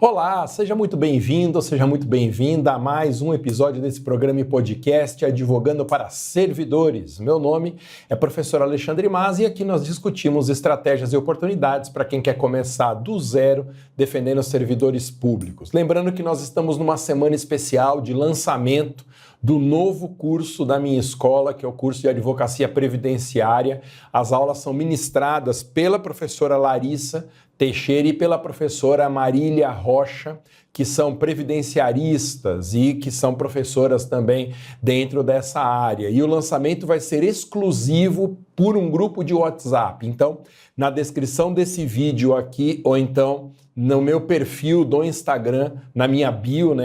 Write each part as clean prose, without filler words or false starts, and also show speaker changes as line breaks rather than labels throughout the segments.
Olá, seja muito bem-vindo, seja muito bem-vinda a mais um episódio desse programa e podcast Advogando para Servidores. Meu nome é professor Alexandre Mas e aqui nós discutimos estratégias e oportunidades para quem quer começar do zero defendendo os servidores públicos. Lembrando que nós estamos numa semana especial de lançamento do novo curso da minha escola, que é o curso de Advocacia Previdenciária. As aulas são ministradas pela professora Larissa Teixeira e pela professora Marília Rocha, que são previdenciaristas e que são professoras também dentro dessa área. E o lançamento vai ser exclusivo por um grupo de WhatsApp. Então, na descrição desse vídeo aqui, ou então no meu perfil do Instagram, na minha bio,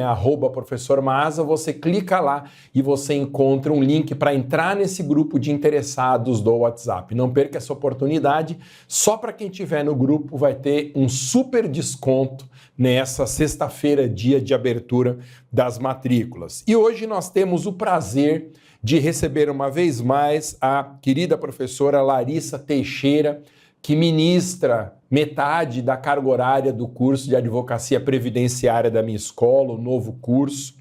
@professor Maza, você clica lá e você encontra um link para entrar nesse grupo de interessados do WhatsApp. Não perca essa oportunidade, só para quem estiver no grupo vai ter um super desconto nessa sexta-feira, dia de abertura das matrículas. E hoje nós temos o prazer de receber uma vez mais a querida professora Larissa Teixeira, que ministra metade da carga horária do curso de Advocacia Previdenciária da minha escola, o novo curso.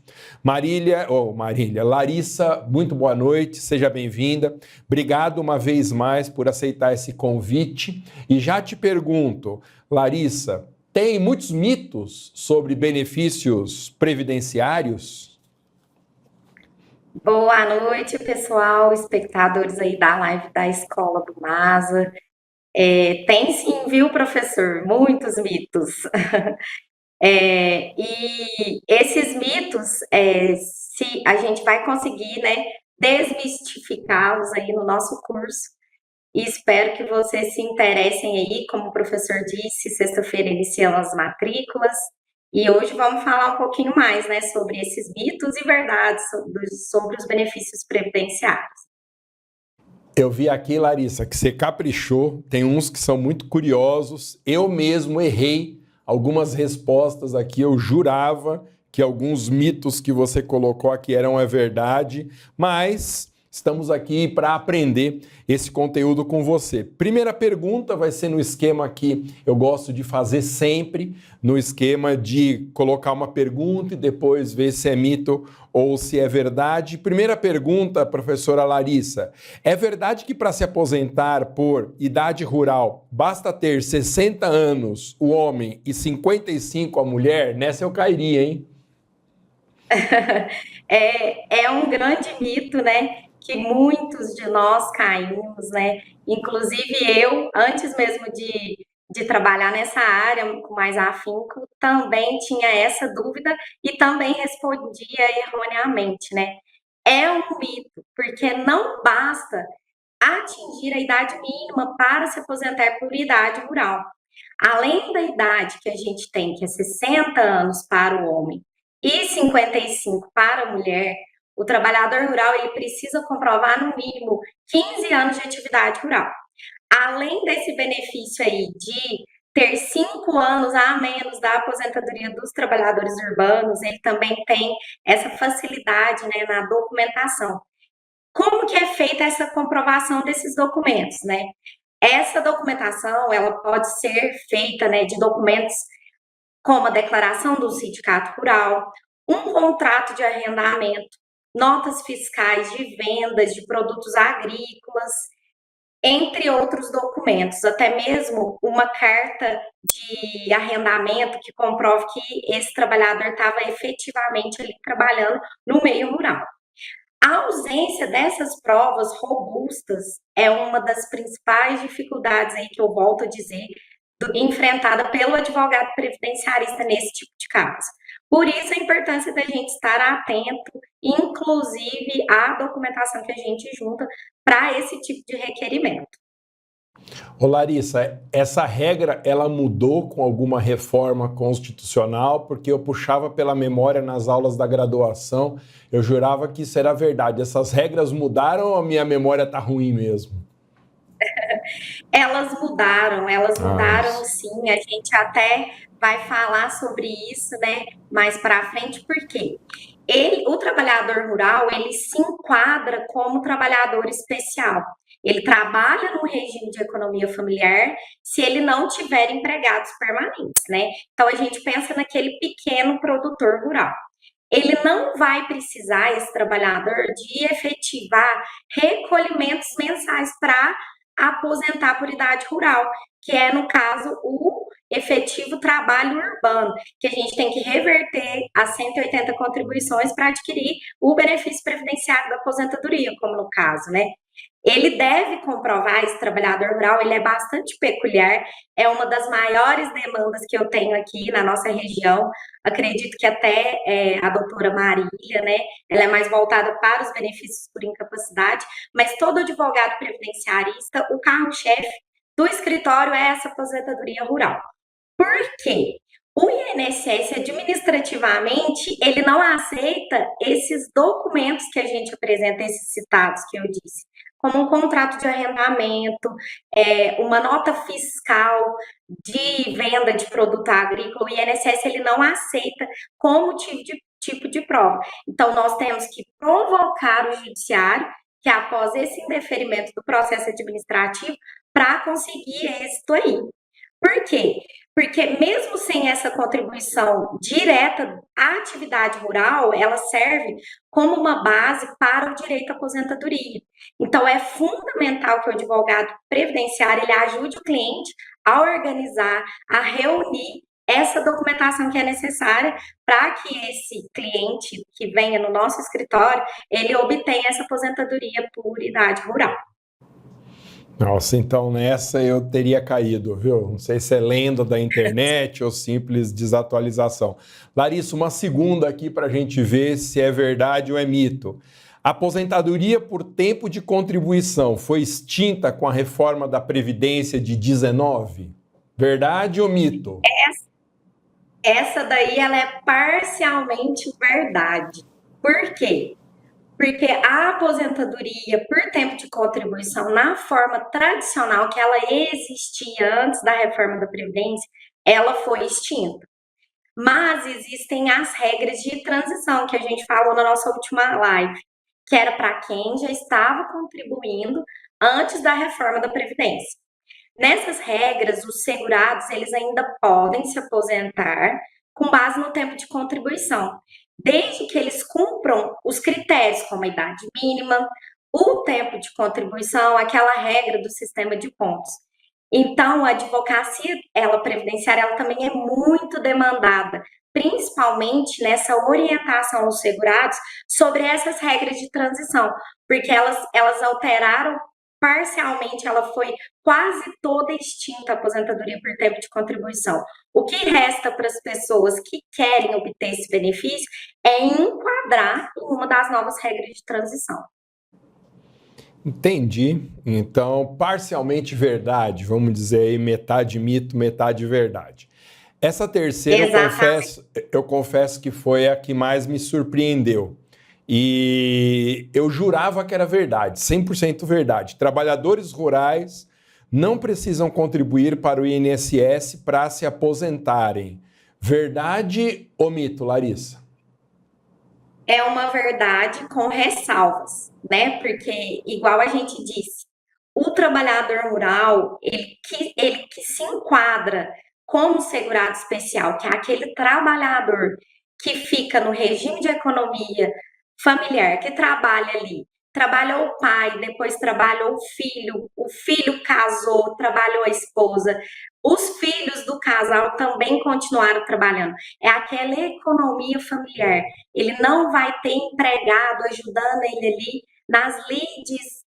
Larissa, muito boa noite, seja bem-vinda. Obrigado uma vez mais por aceitar esse convite. E já te pergunto, Larissa, tem muitos mitos sobre benefícios previdenciários?
Boa noite, pessoal, espectadores aí da live da Escola do Maza. Tem sim, viu, professor? Muitos mitos. E esses mitos, se a gente vai conseguir, né, desmistificá-los aí no nosso curso, e espero que vocês se interessem aí, como o professor disse, sexta-feira iniciam as matrículas, e hoje vamos falar um pouquinho mais, né, sobre esses mitos e verdades sobre os benefícios previdenciários.
Eu vi aqui, Larissa, que você caprichou, tem uns que são muito curiosos. Eu mesmo errei algumas respostas aqui, eu jurava que alguns mitos que você colocou aqui eram a verdade, mas estamos aqui para aprender esse conteúdo com você. Primeira pergunta vai ser no esquema que eu gosto de fazer sempre, no esquema de colocar uma pergunta e depois ver se é mito ou se é verdade. Primeira pergunta, professora Larissa, é verdade que para se aposentar por idade rural basta ter 60 anos o homem e 55 a mulher? Nessa eu cairia, hein?
É um grande mito, né? Que muitos de nós caímos, né? Inclusive eu, antes mesmo de trabalhar nessa área com mais afinco, também tinha essa dúvida e também respondia erroneamente, né? É um mito, porque não basta atingir a idade mínima para se aposentar por idade rural. Além da idade que a gente tem, que é 60 anos para o homem e 55 para a mulher, o trabalhador rural ele precisa comprovar no mínimo 15 anos de atividade rural. Além desse benefício aí de ter 5 anos a menos da aposentadoria dos trabalhadores urbanos, ele também tem essa facilidade, né, na documentação. Como que é feita essa comprovação desses documentos, né? Essa documentação, ela pode ser feita, né, de documentos como a declaração do sindicato rural, um contrato de arrendamento, notas fiscais de vendas de produtos agrícolas, entre outros documentos, até mesmo uma carta de arrendamento que comprove que esse trabalhador estava efetivamente ali trabalhando no meio rural. A ausência dessas provas robustas é uma das principais dificuldades aí que eu volto a dizer, enfrentada pelo advogado previdenciarista nesse tipo de caso. Por isso a importância da gente estar atento, inclusive à documentação que a gente junta para esse tipo de requerimento.
Ô Larissa, essa regra ela mudou com alguma reforma constitucional? Porque eu puxava pela memória nas aulas da graduação, eu jurava que isso era verdade. Essas regras mudaram ou a minha memória tá ruim mesmo?
Elas mudaram sim, a gente até vai falar sobre isso, né, mais para frente, porque o trabalhador rural, ele se enquadra como trabalhador especial. Ele trabalha no regime de economia familiar se ele não tiver empregados permanentes, né? Então a gente pensa naquele pequeno produtor rural. Ele não vai precisar, esse trabalhador, de efetivar recolhimentos mensais para aposentar por idade rural, que é, no caso, o efetivo trabalho urbano, que a gente tem que reverter as 180 contribuições para adquirir o benefício previdenciário da aposentadoria, como no caso, né? Ele deve comprovar, esse trabalhador rural, ele é bastante peculiar, é uma das maiores demandas que eu tenho aqui na nossa região, acredito que até a doutora Marília, né, ela é mais voltada para os benefícios por incapacidade, mas todo advogado previdenciarista, o carro-chefe do escritório é essa aposentadoria rural. Por quê? O INSS, administrativamente, ele não aceita esses documentos que a gente apresenta, esses citados que eu disse, como um contrato de arrendamento, uma nota fiscal de venda de produto agrícola. O INSS ele não aceita como tipo de prova. Então, nós temos que provocar o judiciário, que após esse indeferimento do processo administrativo, para conseguir êxito aí. Por quê? Porque mesmo sem essa contribuição direta, a atividade rural, ela serve como uma base para o direito à aposentadoria. Então, é fundamental que o advogado previdenciário ele ajude o cliente a organizar, a reunir essa documentação que é necessária para que esse cliente que venha no nosso escritório, ele obtenha essa aposentadoria por idade rural.
Nossa, então nessa eu teria caído, viu? Não sei se é lenda da internet ou simples desatualização. Larissa, uma segunda aqui para a gente ver se é verdade ou é mito. A aposentadoria por tempo de contribuição foi extinta com a reforma da Previdência de 19? Verdade ou mito?
Essa daí ela é parcialmente verdade. Por quê? Porque a aposentadoria por tempo de contribuição na forma tradicional que ela existia antes da reforma da Previdência, ela foi extinta. Mas existem as regras de transição que a gente falou na nossa última live, que era para quem já estava contribuindo antes da reforma da Previdência. Nessas regras, os segurados eles ainda podem se aposentar com base no tempo de contribuição, desde que eles cumpram os critérios, como a idade mínima, o tempo de contribuição, aquela regra do sistema de pontos. Então, a advocacia, previdenciária, ela também é muito demandada, principalmente nessa orientação aos segurados sobre essas regras de transição, porque elas alteraram parcialmente, ela foi quase toda extinta a aposentadoria por tempo de contribuição. O que resta para as pessoas que querem obter esse benefício é enquadrar em uma das novas regras de transição.
Entendi. Então, parcialmente verdade, vamos dizer aí, metade mito, metade verdade. Essa terceira, eu confesso que foi a que mais me surpreendeu. E eu jurava que era verdade, 100% verdade. Trabalhadores rurais não precisam contribuir para o INSS para se aposentarem. Verdade ou mito, Larissa?
É uma verdade com ressalvas, né? Porque, igual a gente disse, o trabalhador rural, ele que se enquadra como segurado especial, que é aquele trabalhador que fica no regime de economia familiar, que trabalha ali, trabalhou o pai, depois trabalhou o filho casou, trabalhou a esposa, os filhos do casal também continuaram trabalhando. É aquela economia familiar. Ele não vai ter empregado ajudando ele ali nas lides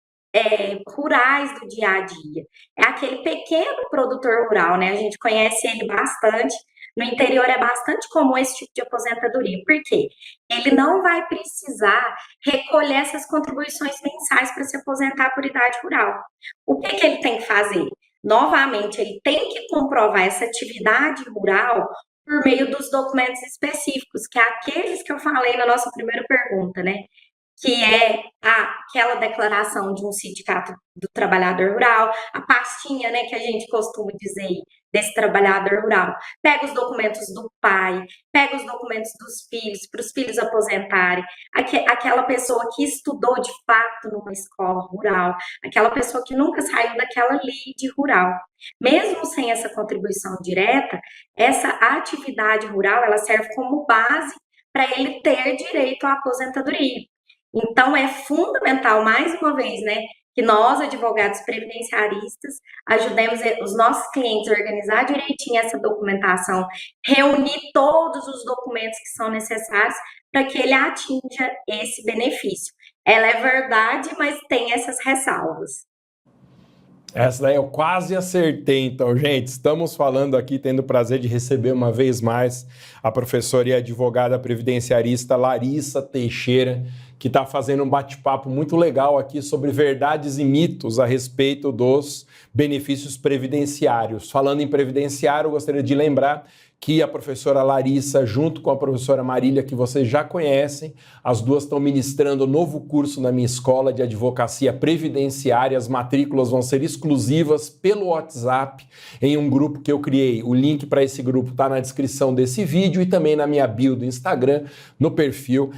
rurais do dia a dia. É aquele pequeno produtor rural, né? A gente conhece ele bastante. No interior é bastante comum esse tipo de aposentadoria. Por quê? Ele não vai precisar recolher essas contribuições mensais para se aposentar por idade rural. O que ele tem que fazer? Novamente, ele tem que comprovar essa atividade rural por meio dos documentos específicos, que é aqueles que eu falei na nossa primeira pergunta, né? que é aquela declaração de um sindicato do trabalhador rural, a pastinha, né, que a gente costuma dizer desse trabalhador rural. Pega os documentos do pai, pega os documentos dos filhos, para os filhos aposentarem, aquela pessoa que estudou de fato numa escola rural, aquela pessoa que nunca saiu daquela lide rural. Mesmo sem essa contribuição direta, essa atividade rural, ela serve como base para ele ter direito à aposentadoria. Então, é fundamental, mais uma vez, né, que nós, advogados previdenciaristas, ajudemos os nossos clientes a organizar direitinho essa documentação, reunir todos os documentos que são necessários para que ele atinja esse benefício. Ela é verdade, mas tem essas ressalvas.
Essa daí eu quase acertei, então, gente. Estamos falando aqui, tendo o prazer de receber uma vez mais a professora e advogada previdenciarista Larissa Teixeira, que está fazendo um bate-papo muito legal aqui sobre verdades e mitos a respeito dos benefícios previdenciários. Falando em previdenciário, eu gostaria de lembrar que a professora Larissa, junto com a professora Marília, que vocês já conhecem, as duas estão ministrando um novo curso na minha escola de advocacia previdenciária. As matrículas vão ser exclusivas pelo WhatsApp em um grupo que eu criei. O link para esse grupo está na descrição desse vídeo e também na minha bio do Instagram, no perfil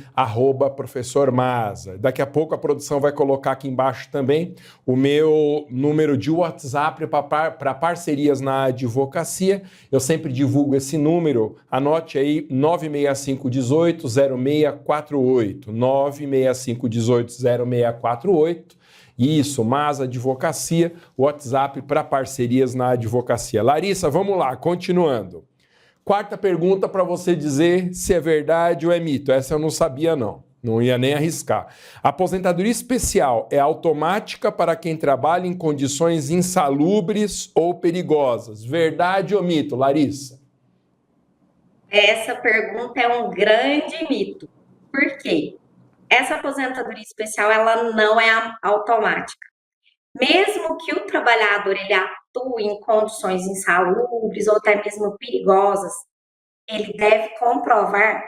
@professormaza. Daqui a pouco a produção vai colocar aqui embaixo também o meu número de WhatsApp para parcerias na advocacia. Eu sempre divulgo esse número, anote aí, 965180648, 965180648, isso, Maza Advocacia, WhatsApp para parcerias na advocacia. Larissa, vamos lá, continuando. Quarta pergunta para você dizer se é verdade ou é mito. Essa eu não sabia não ia nem arriscar. A aposentadoria especial é automática para quem trabalha em condições insalubres ou perigosas. Verdade ou mito, Larissa?
Essa pergunta é um grande mito. Por quê? Essa aposentadoria especial, ela não é automática. Mesmo que o trabalhador ele atue em condições insalubres ou até mesmo perigosas, ele deve comprovar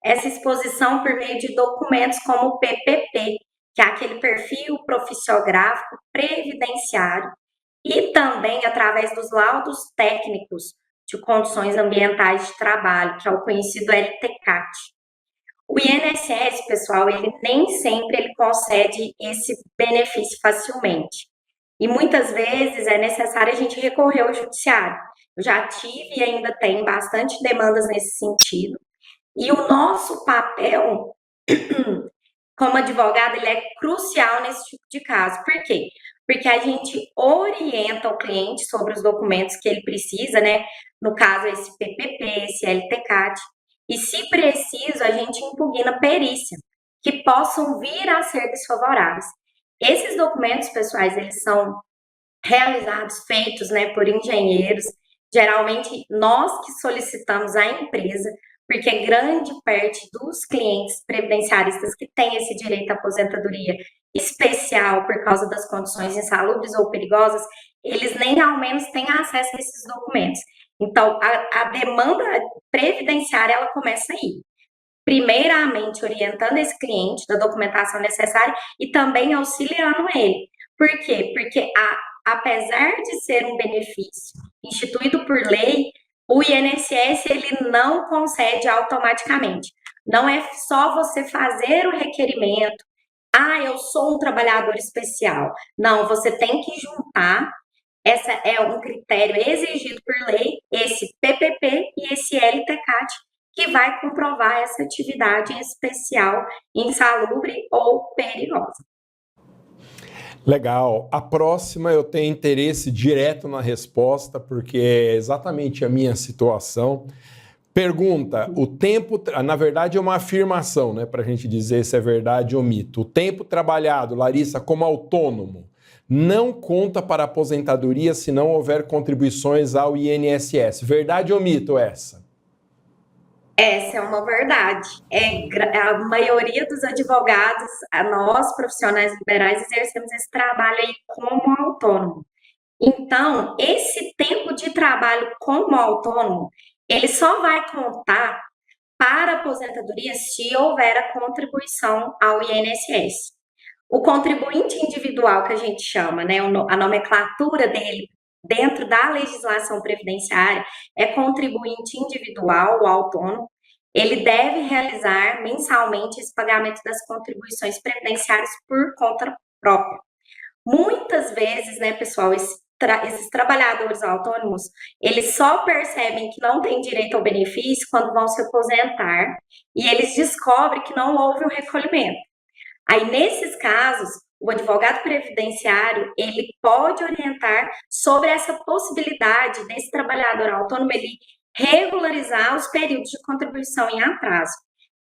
essa exposição por meio de documentos como o PPP, que é aquele perfil profissiográfico previdenciário, e também através dos laudos técnicos de condições ambientais de trabalho, que é o conhecido LTCAT. O INSS, pessoal, ele nem sempre ele concede esse benefício facilmente. E muitas vezes é necessário a gente recorrer ao judiciário. Eu já tive e ainda tenho bastante demandas nesse sentido. E o nosso papel como advogado, ele é crucial nesse tipo de caso. Por quê? Porque a gente orienta o cliente sobre os documentos que ele precisa, né? No caso, esse PPP, esse LTCAT. E, se preciso, a gente impugna perícia, que possam vir a ser desfavoráveis. Esses documentos, pessoais, eles são realizados, feitos, né, por engenheiros. Geralmente, nós que solicitamos à empresa, porque grande parte dos clientes previdenciaristas que têm esse direito à aposentadoria especial por causa das condições insalubres ou perigosas, eles nem ao menos têm acesso a esses documentos. Então, a demanda previdenciária, ela começa aí. Primeiramente, orientando esse cliente da documentação necessária e também auxiliando ele. Por quê? Porque, apesar de ser um benefício instituído por lei, o INSS ele não concede automaticamente. Não é só você fazer o requerimento. Eu sou um trabalhador especial. Não, você tem que juntar. Essa é um critério exigido por lei, esse PPP e esse LTCAT, que vai comprovar essa atividade especial, insalubre ou perigosa.
Legal. A próxima eu tenho interesse direto na resposta, porque é exatamente a minha situação. Pergunta, o tempo, na verdade é uma afirmação, né, para a gente dizer se é verdade ou mito. O tempo trabalhado, Larissa, como autônomo, não conta para aposentadoria se não houver contribuições ao INSS. Verdade ou mito essa?
Essa é uma verdade. A maioria dos advogados, nós profissionais liberais, exercemos esse trabalho aí como autônomo. Então, esse tempo de trabalho como autônomo, ele só vai contar para a aposentadoria se houver a contribuição ao INSS. O contribuinte individual, que a gente chama, né, a nomenclatura dele dentro da legislação previdenciária é contribuinte individual ou autônomo. Ele deve realizar mensalmente esse pagamento das contribuições previdenciárias por conta própria. Muitas vezes, né, pessoal, esses trabalhadores autônomos, eles só percebem que não têm direito ao benefício quando vão se aposentar e eles descobrem que não houve o recolhimento. Aí, nesses casos, o advogado previdenciário, ele pode orientar sobre essa possibilidade desse trabalhador autônomo ele regularizar os períodos de contribuição em atraso.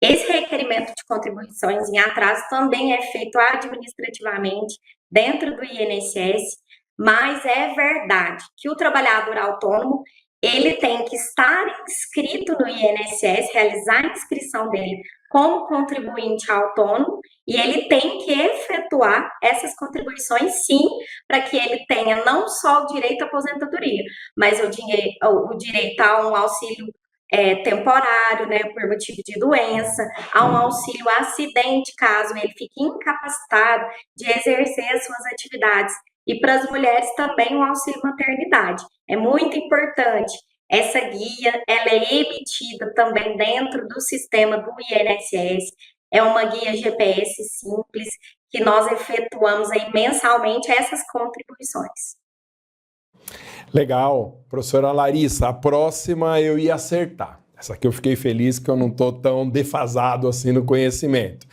Esse requerimento de contribuições em atraso também é feito administrativamente dentro do INSS, mas é verdade que o trabalhador autônomo ele tem que estar inscrito no INSS, realizar a inscrição dele como contribuinte autônomo, e ele tem que efetuar essas contribuições, sim, para que ele tenha não só o direito à aposentadoria, mas o direito a um auxílio temporário, né, por motivo de doença, a um auxílio acidente, caso ele fique incapacitado de exercer as suas atividades. E para as mulheres também um auxílio maternidade. É muito importante. Essa guia, ela é emitida também dentro do sistema do INSS. É uma guia GPS simples que nós efetuamos aí mensalmente essas contribuições.
Legal. Professora Larissa, a próxima eu ia acertar. Essa aqui eu fiquei feliz que eu não estou tão defasado assim no conhecimento.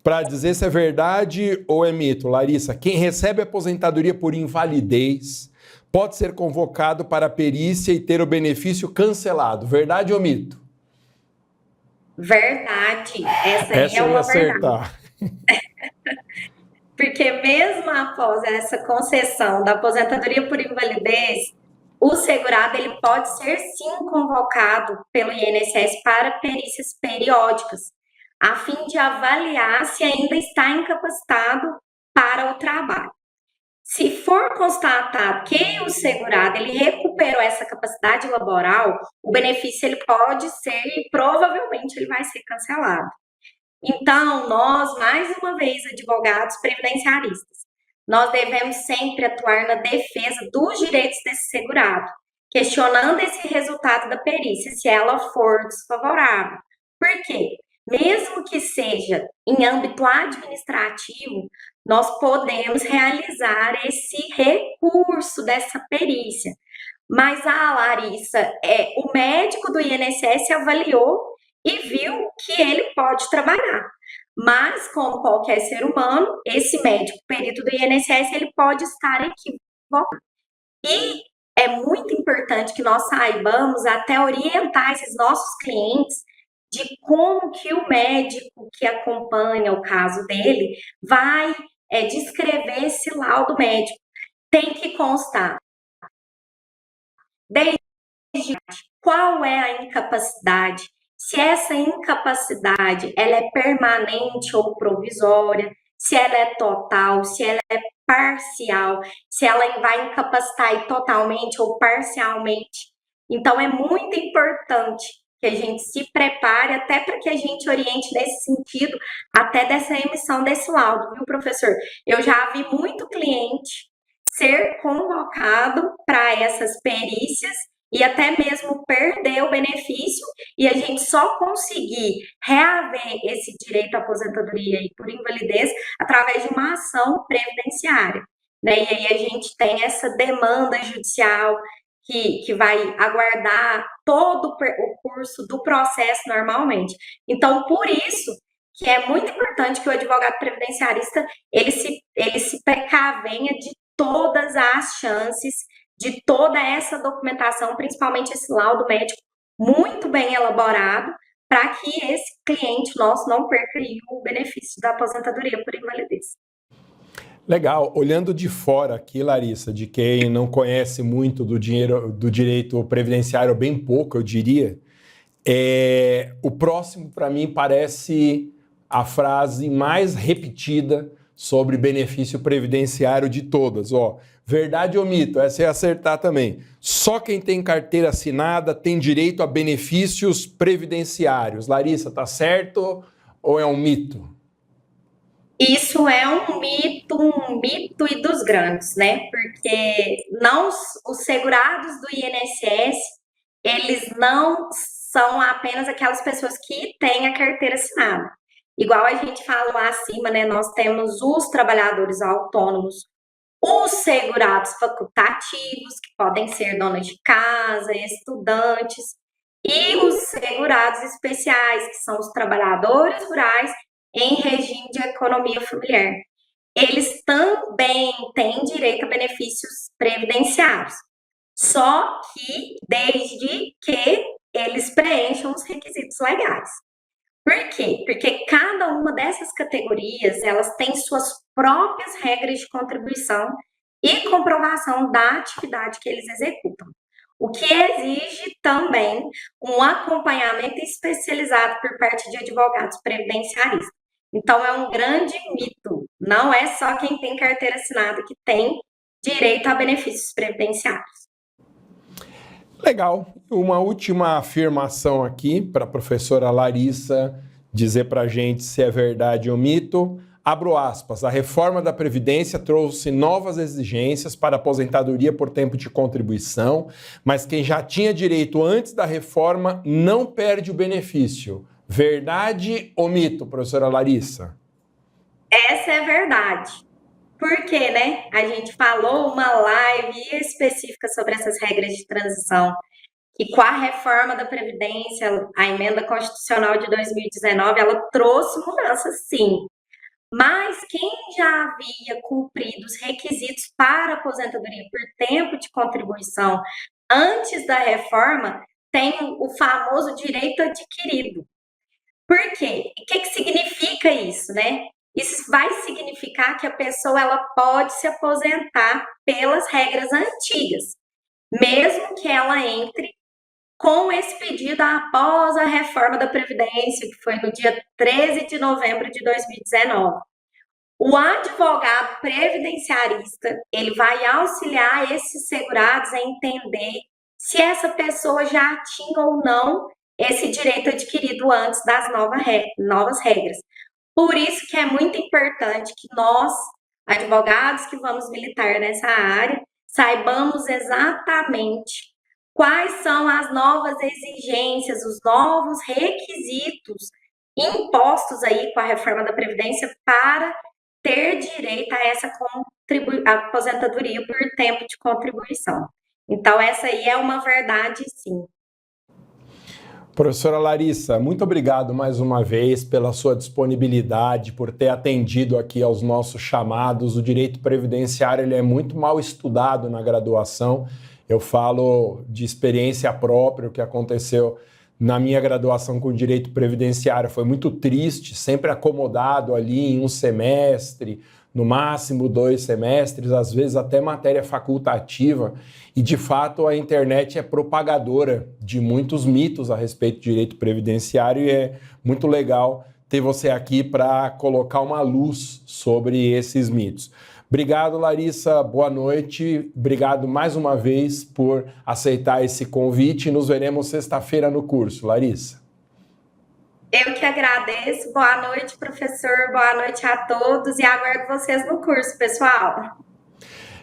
Para dizer se é verdade ou é mito, Larissa, quem recebe aposentadoria por invalidez pode ser convocado para a perícia e ter o benefício cancelado. Verdade ou mito?
Verdade. Essa é uma
acertar.
Verdade. Porque mesmo após essa concessão da aposentadoria por invalidez, o segurado ele pode ser sim convocado pelo INSS para perícias periódicas, a fim de avaliar se ainda está incapacitado para o trabalho. Se for constatado que o segurado ele recuperou essa capacidade laboral, o benefício ele pode ser e provavelmente ele vai ser cancelado. Então, nós, mais uma vez, advogados previdenciaristas, nós devemos sempre atuar na defesa dos direitos desse segurado, questionando esse resultado da perícia, se ela for desfavorável. Por quê? Mesmo que seja em âmbito administrativo, nós podemos realizar esse recurso dessa perícia. Mas a Larissa, o médico do INSS avaliou e viu que ele pode trabalhar. Mas, como qualquer ser humano, esse médico perito do INSS, ele pode estar equivocado. E é muito importante que nós saibamos até orientar esses nossos clientes de como que o médico que acompanha o caso dele vai descrever esse laudo médico. Tem que constar desde qual é a incapacidade, se essa incapacidade ela é permanente ou provisória, se ela é total, se ela é parcial, se ela vai incapacitar totalmente ou parcialmente. Então, é muito importante que a gente se prepare até para que a gente oriente nesse sentido, até dessa emissão desse laudo, viu, professor? Eu já vi muito cliente ser convocado para essas perícias e até mesmo perder o benefício, e a gente só conseguir reaver esse direito à aposentadoria por invalidez através de uma ação previdenciária, né? E aí a gente tem essa demanda judicial que vai aguardar todo o curso do processo normalmente. Então, por isso que é muito importante que o advogado previdenciarista ele se precavenha de todas as chances, de toda essa documentação, principalmente esse laudo médico muito bem elaborado, para que esse cliente nosso não perca o benefício da aposentadoria por invalidez.
Legal. Olhando de fora aqui, Larissa, de quem não conhece muito do direito previdenciário, bem pouco, eu diria, o próximo, para mim, parece a frase mais repetida sobre benefício previdenciário de todas. Ó, verdade ou mito? Essa é acertar também. Só quem tem carteira assinada tem direito a benefícios previdenciários. Larissa, tá certo ou é um mito?
Isso é um mito e dos grandes, né? Porque não os segurados do INSS, eles não são apenas aquelas pessoas que têm a carteira assinada. Igual a gente fala lá acima, né? Nós temos os trabalhadores autônomos, os segurados facultativos, que podem ser donas de casa, estudantes, e os segurados especiais, que são os trabalhadores rurais em regime de economia familiar. Eles também têm direito a benefícios previdenciários, só que desde que eles preencham os requisitos legais. Por quê? Porque cada uma dessas categorias, elas têm suas próprias regras de contribuição e comprovação da atividade que eles executam. O que exige também um acompanhamento especializado por parte de advogados previdenciaristas. Então, é um grande mito. Não é só quem tem carteira assinada que tem direito a benefícios previdenciários.
Legal. Uma última afirmação aqui para a professora Larissa dizer para a gente se é verdade ou mito. Abro aspas. A reforma da Previdência trouxe novas exigências para a aposentadoria por tempo de contribuição, mas quem já tinha direito antes da reforma não perde o benefício. Verdade ou mito, professora Larissa?
Essa é verdade. Porque, né, a gente falou uma live específica sobre essas regras de transição, que com a reforma da Previdência, a emenda constitucional de 2019, ela trouxe mudanças, sim. Mas quem já havia cumprido os requisitos para aposentadoria por tempo de contribuição antes da reforma, tem o famoso direito adquirido. Por quê? O que significa isso, né? Isso vai significar que a pessoa ela pode se aposentar pelas regras antigas, mesmo que ela entre com esse pedido após a reforma da Previdência, que foi no dia 13 de novembro de 2019. O advogado previdenciarista, ele vai auxiliar esses segurados a entender se essa pessoa já tinha ou não esse direito adquirido antes das novas regras. Por isso que é muito importante que nós, advogados que vamos militar nessa área, saibamos exatamente quais são as novas exigências, os novos requisitos impostos aí com a reforma da Previdência para ter direito a essa aposentadoria por tempo de contribuição. Então, essa aí é uma verdade, sim.
Professora Larissa, muito obrigado mais uma vez pela sua disponibilidade, por ter atendido aqui aos nossos chamados. O direito previdenciário ele é muito mal estudado na graduação. Eu falo de experiência própria, o que aconteceu na minha graduação com direito previdenciário foi muito triste, sempre acomodado ali em um semestre, no máximo 2 semestres, às vezes até matéria facultativa, e de fato a internet é propagadora de muitos mitos a respeito do direito previdenciário e é muito legal ter você aqui para colocar uma luz sobre esses mitos. Obrigado, Larissa, boa noite, obrigado mais uma vez por aceitar esse convite e nos veremos sexta-feira no curso, Larissa.
Eu que agradeço. Boa noite, professor. Boa noite a todos e aguardo vocês no curso, pessoal.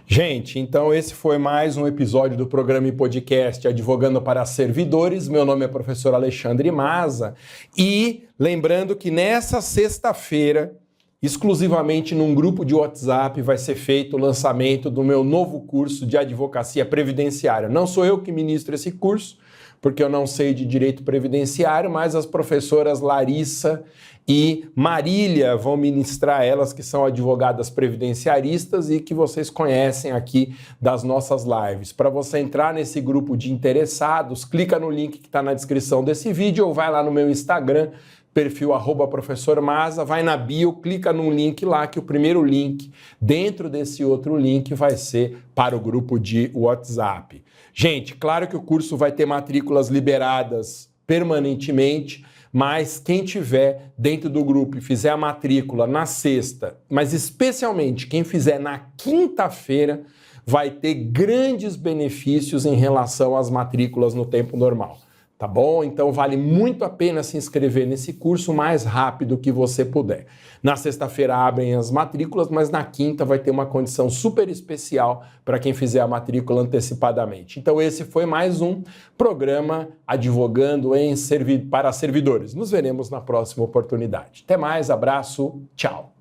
Gente, então esse foi mais um episódio do programa e podcast Advogando para Servidores. Meu nome é professor Alexandre Maza e lembrando que nessa sexta-feira, exclusivamente num grupo de WhatsApp, vai ser feito o lançamento do meu novo curso de advocacia previdenciária. Não sou eu que ministro esse curso, porque eu não sei de direito previdenciário, mas as professoras Larissa e Marília vão ministrar, elas que são advogadas previdenciaristas e que vocês conhecem aqui das nossas lives. Para você entrar nesse grupo de interessados, clica no link que está na descrição desse vídeo ou vai lá no meu Instagram, perfil @professor Maza, vai na bio, clica num link lá, que o primeiro link dentro desse outro link vai ser para o grupo de WhatsApp. Gente, claro que o curso vai ter matrículas liberadas permanentemente, Mas quem tiver dentro do grupo e fizer a matrícula na sexta, mas especialmente quem fizer na quinta-feira, vai ter grandes benefícios em relação às matrículas no tempo normal. Tá bom? Então vale muito a pena se inscrever nesse curso o mais rápido que você puder. Na sexta-feira abrem as matrículas, mas na quinta vai ter uma condição super especial para quem fizer a matrícula antecipadamente. Então esse foi mais um programa Advogando para Servidores. Nos veremos na próxima oportunidade. Até mais, abraço, tchau!